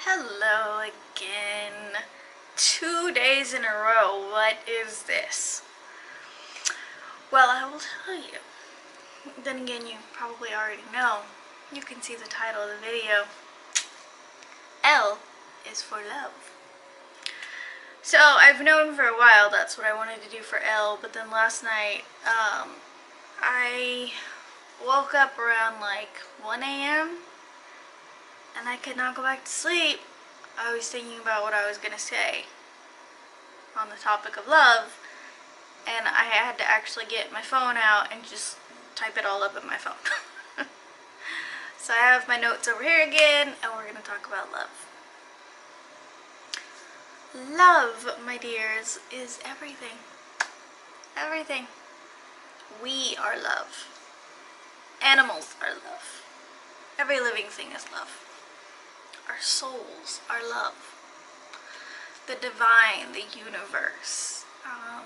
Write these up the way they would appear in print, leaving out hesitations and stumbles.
Hello again. 2 days in a row. What is this? Well, I will tell you. Then again, you probably already know. You can see the title of the video. L is for love. So, I've known for a while that's what I wanted to do for L, but then last night, I woke up around like 1 a.m. and I could not go back to sleep. I was thinking about what I was going to say on the topic of love, and I had to actually get my phone out and just type it all up in my phone. So I have my notes over here again, and we're going to talk about love. Love, my dears, is everything. Everything. We are love. Animals are love. Every living thing is love. Our souls are love. The divine, the universe,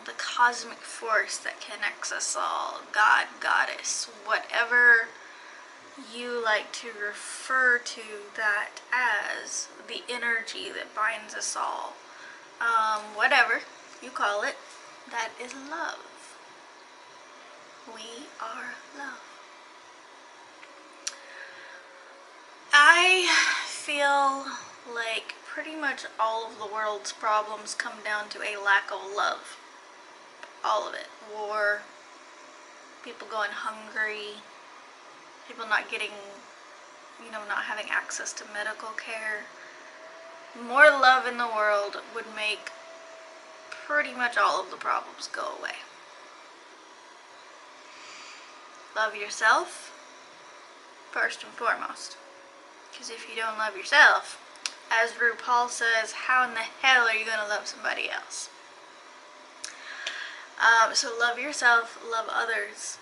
the cosmic force that connects us all, God, goddess, whatever you like to refer to that as, the energy that binds us all, whatever you call it, that is love. We are love. I feel like pretty much all of the world's problems come down to a lack of love. All of it. War, people going hungry, people not getting, not having access to medical care. More love in the world would make pretty much all of the problems go away. Love yourself, first and foremost. Because if you don't love yourself, as RuPaul says, how in the hell are you going to love somebody else? So love yourself, love others,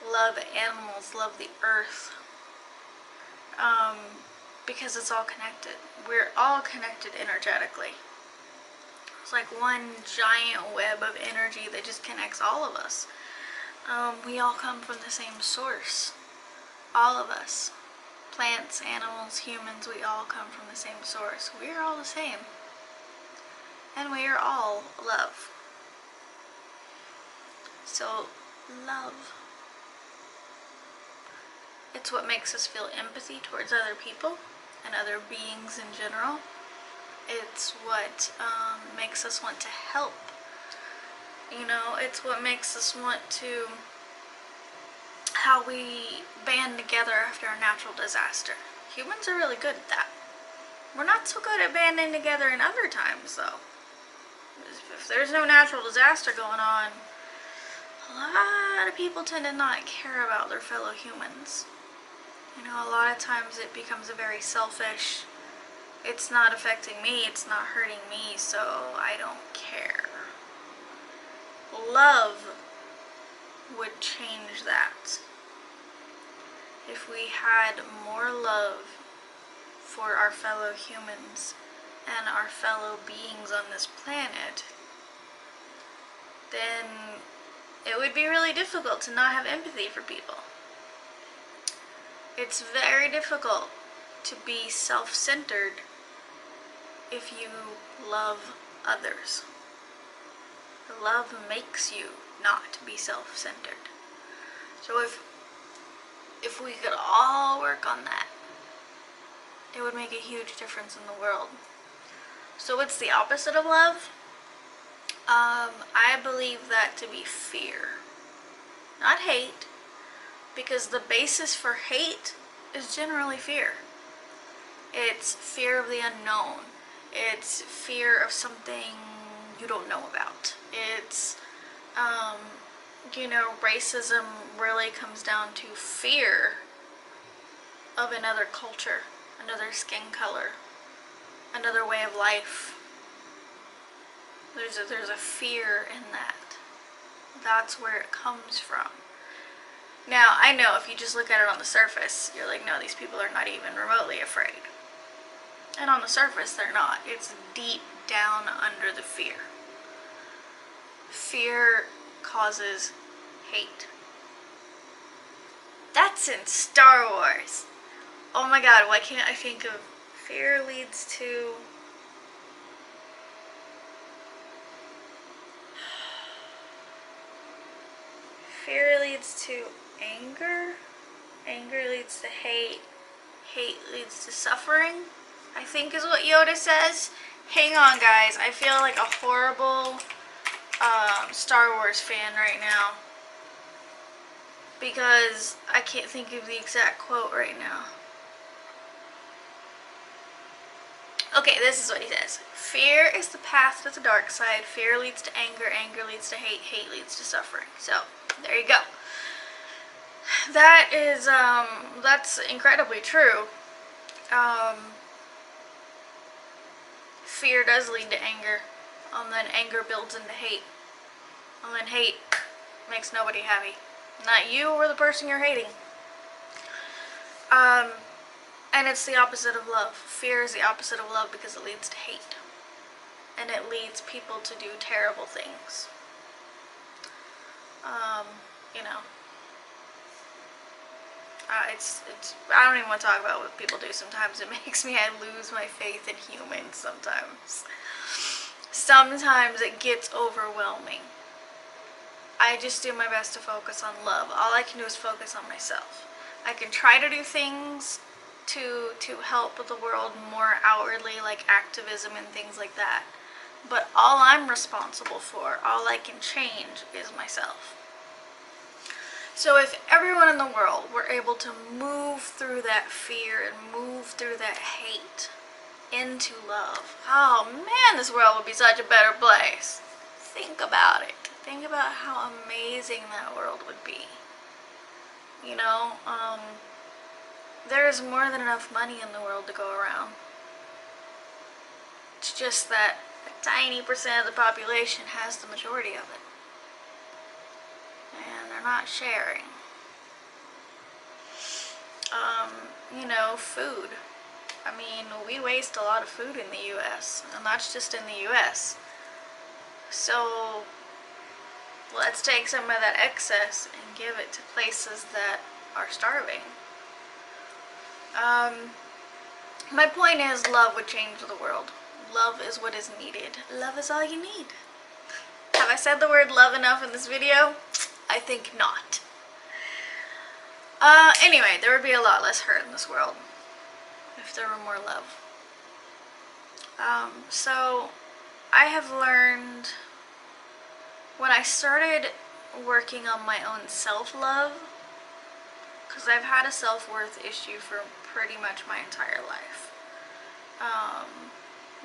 love animals, love the earth. Because it's all connected. We're all connected energetically. It's like one giant web of energy that just connects all of us. We all come from the same source. All of us. Plants, animals, humans, we all come from the same source. We are all the same. And we are all love. So, love. It's what makes us feel empathy towards other people and other beings in general. It's what makes us want to help. It's what makes us want to, how we band together after a natural disaster. Humans are really good at that. We're not so good at banding together in other times, though. If there's no natural disaster going on, a lot of people tend to not care about their fellow humans. A lot of times it becomes a very selfish, it's not affecting me, it's not hurting me, so I don't care. Love would change that. If we had more love for our fellow humans and our fellow beings on this planet, then it would be really difficult to not have empathy for people. It's very difficult to be self-centered if you love others. Love makes you not be self-centered. So if we could all work on that, it would make a huge difference in the world. So what's the opposite of love? I believe that to be fear, not hate, because the basis for hate is generally fear. It's fear of the unknown. It's fear of something you don't know about. It's, racism really comes down to fear of another culture, another skin color, another way of life. There's a fear in that. That's where it comes from. Now, I know if you just look at it on the surface, you're like, no, these people are not even remotely afraid. And on the surface, they're not. It's deep down under the fear. Fear causes hate. That's in Star Wars. Oh my god, why can't I think of Fear leads to anger. Anger leads to hate. Hate leads to suffering, I think is what Yoda says. Hang on, guys. I feel like a horrible Star Wars fan right now, because I can't think of the exact quote right now. Okay, this is what he says. Fear is the path to the dark side. Fear leads to anger. Anger leads to hate. Hate leads to suffering. So, there you go. That is, that's incredibly true. Fear does lead to anger. Then anger builds into hate. And then hate makes nobody happy. Not you or the person you're hating. And it's the opposite of love. Fear is the opposite of love because it leads to hate. And it leads people to do terrible things. You know. I don't even want to talk about what people do sometimes. It makes me, I lose my faith in humans sometimes. Sometimes it gets overwhelming. I just do my best to focus on love. All I can do is focus on myself. I can try to do things to help the world more outwardly, like activism and things like that. But all I'm responsible for, all I can change, is myself. So if everyone in the world were able to move through that fear and move through that hate into love, oh man, this world would be such a better place. Think about it. Think about how amazing that world would be. You know, there's more than enough money in the world to go around. It's just that a tiny percent of the population has the majority of it. And they're not sharing. You know, food. I mean, we waste a lot of food in the US, and that's just in the US. So, let's take some of that excess and give it to places that are starving. My point is, love would change the world. Love is what is needed. Love is all you need. Have I said the word love enough in this video? I think not. Anyway, there would be a lot less hurt in this world if there were more love. So I have learned, when I started working on my own self-love, because I've had a self-worth issue for pretty much my entire life.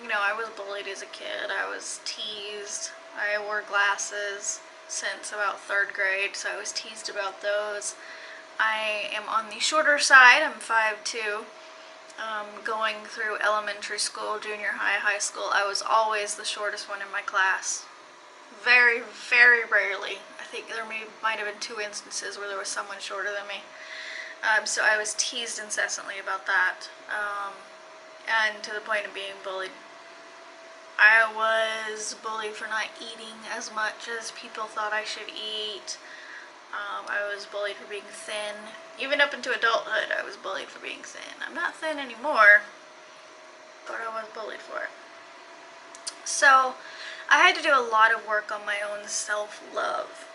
You know, I was bullied as a kid, I was teased, I wore glasses since about 3rd grade, so I was teased about those. I am on the shorter side, I'm 5'2". Going through elementary school, junior high, high school, I was always the shortest one in my class. Very, very rarely. I think there might have been 2 instances where there was someone shorter than me. So I was teased incessantly about that, and to the point of being bullied. I was bullied for not eating as much as people thought I should eat. I was bullied for being thin. Even up into adulthood, I was bullied for being thin. I'm not thin anymore, but I was bullied for it. So I had to do a lot of work on my own self-love.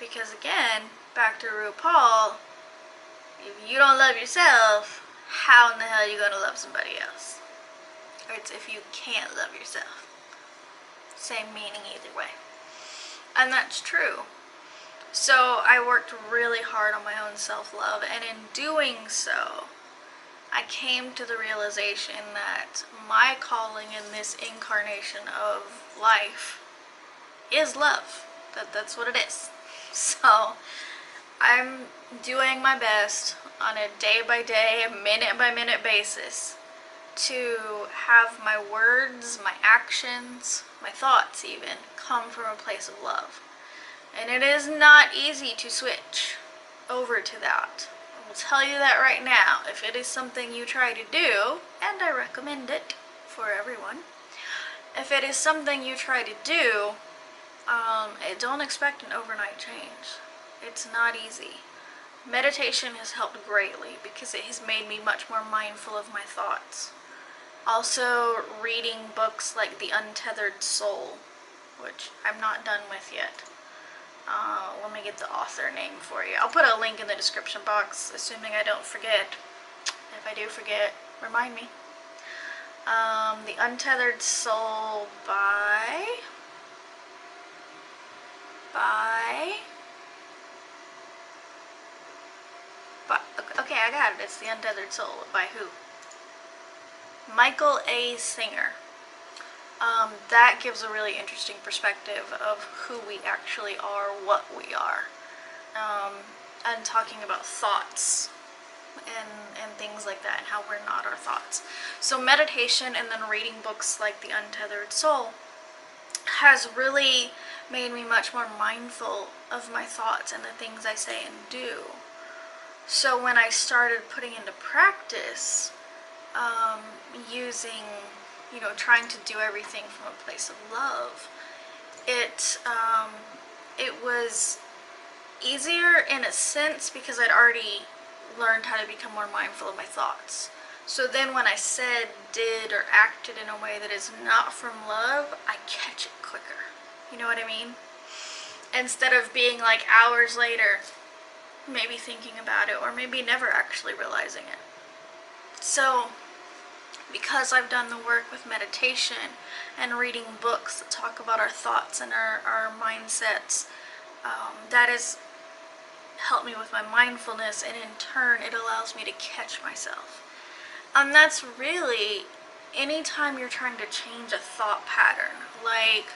Because again, back to RuPaul, if you don't love yourself, how in the hell are you going to love somebody else? Or it's if you can't love yourself. Same meaning either way. And that's true. So I worked really hard on my own self-love, and in doing so, I came to the realization that my calling in this incarnation of life is love. That's what it is. So I'm doing my best on a day-by-day, minute-by-minute basis to have my words, my actions, my thoughts even, come from a place of love. And it is not easy to switch over to that. I will tell you that right now. If it is something you try to do, and I recommend it for everyone, if it is something you try to do, don't expect an overnight change. It's not easy. meditation has helped greatly because it has made me much more mindful of my thoughts. Also, reading books like The Untethered Soul, which I'm not done with yet. Let me get the author name for you. I'll put a link in the description box, assuming I don't forget. If I do forget, remind me. The Untethered Soul by... Okay, I got it. It's The Untethered Soul. By who? Michael A. Singer. That gives a really interesting perspective of who we actually are, what we are, and talking about thoughts and things like that, and how we're not our thoughts. So meditation and then reading books like The Untethered Soul has really made me much more mindful of my thoughts and the things I say and do. So when I started putting into practice, using, trying to do everything from a place of love, it was easier in a sense because I'd already learned how to become more mindful of my thoughts. So then when I said, did, or acted in a way that is not from love, I catch it quicker. You know what I mean? Instead of being like hours later, maybe thinking about it, or maybe never actually realizing it. So, because I've done the work with meditation and reading books that talk about our thoughts and our mindsets, that has helped me with my mindfulness, and in turn it allows me to catch myself. And that's really, anytime you're trying to change a thought pattern, like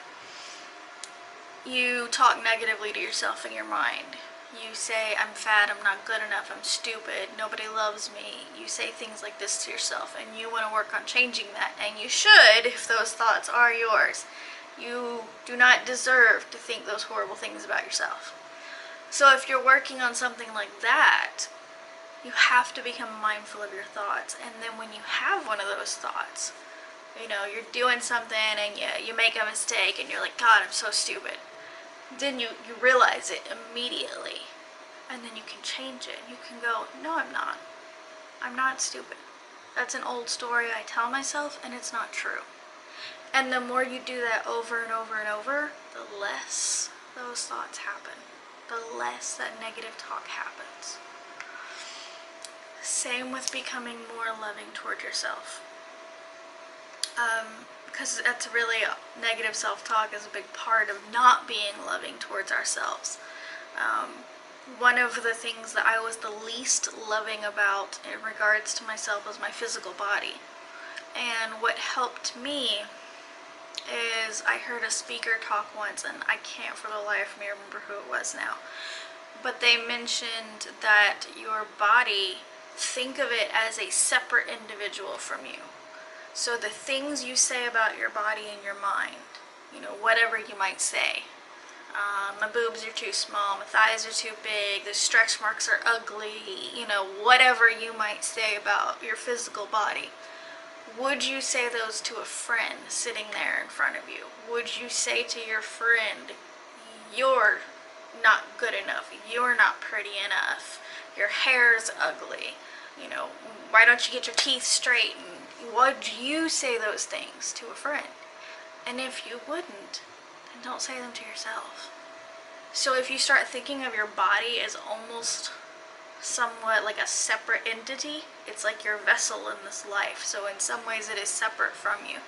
you talk negatively to yourself in your mind. You say, I'm fat, I'm not good enough, I'm stupid, nobody loves me. You say things like this to yourself, and you want to work on changing that. And you should, if those thoughts are yours. You do not deserve to think those horrible things about yourself. So if you're working on something like that, you have to become mindful of your thoughts. And then when you have one of those thoughts, you're doing something and you make a mistake and you're like, God, I'm so stupid. Then you realize it immediately, and then you can change it. You can go, no, I'm not. I'm not stupid. That's an old story I tell myself, and it's not true. And the more you do that over and over and over, the less those thoughts happen. The less that negative talk happens. Same with becoming more loving toward yourself. Because that's really, negative self-talk is a big part of not being loving towards ourselves. One of the things that I was the least loving about in regards to myself was my physical body. And what helped me is I heard a speaker talk once, and I can't for the life of me remember who it was now, but they mentioned that your body, think of it as a separate individual from you. So the things you say about your body and your mind, whatever you might say, my boobs are too small, my thighs are too big, the stretch marks are ugly, whatever you might say about your physical body. Would you say those to a friend sitting there in front of you? Would you say to your friend, you're not good enough, you're not pretty enough, your hair's ugly, why don't you get your teeth straightened? Would you say those things to a friend? And if you wouldn't, then don't say them to yourself. So if you start thinking of your body as almost somewhat like a separate entity, it's like your vessel in this life. So in some ways it is separate from you.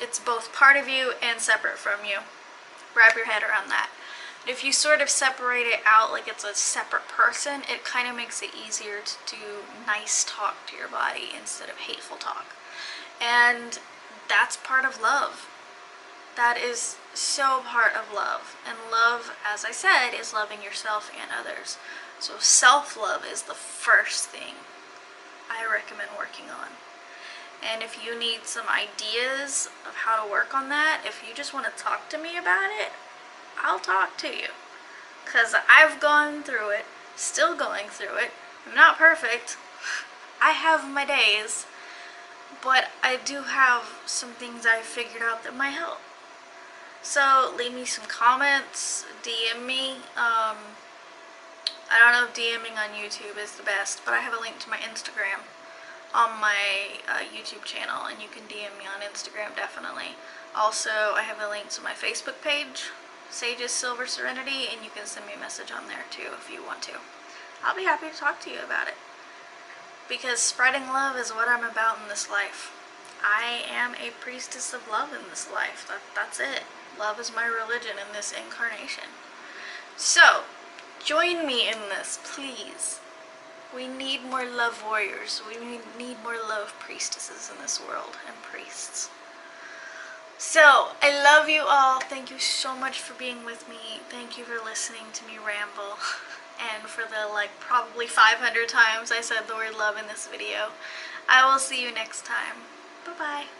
It's both part of you and separate from you. Wrap your head around that. But if you sort of separate it out like it's a separate person, it kind of makes it easier to do nice talk to your body instead of hateful talk. And that's part of love. That is so part of love. And love, as I said, is loving yourself and others. So self-love is the first thing I recommend working on. And if you need some ideas of how to work on that, if you just want to talk to me about it, I'll talk to you. Because I've gone through it, still going through it. I'm not perfect. I have my days. But I do have some things I've figured out that might help. So leave me some comments, DM me, I don't know if DMing on YouTube is the best, but I have a link to my Instagram on my YouTube channel, and you can DM me on Instagram definitely. Also, I have a link to my Facebook page, Sage's Silver Serenity, and you can send me a message on there too if you want to. I'll be happy to talk to you about it, because spreading love is what I'm about in this life. I am a priestess of love in this life. That's it. Love is my religion in this incarnation. So, join me in this, please. We need more love warriors. We need more love priestesses in this world, and priests. So, I love you all. Thank you so much for being with me. Thank you for listening to me ramble. And for the, probably 500 times I said the word love in this video. I will see you next time. Bye-bye.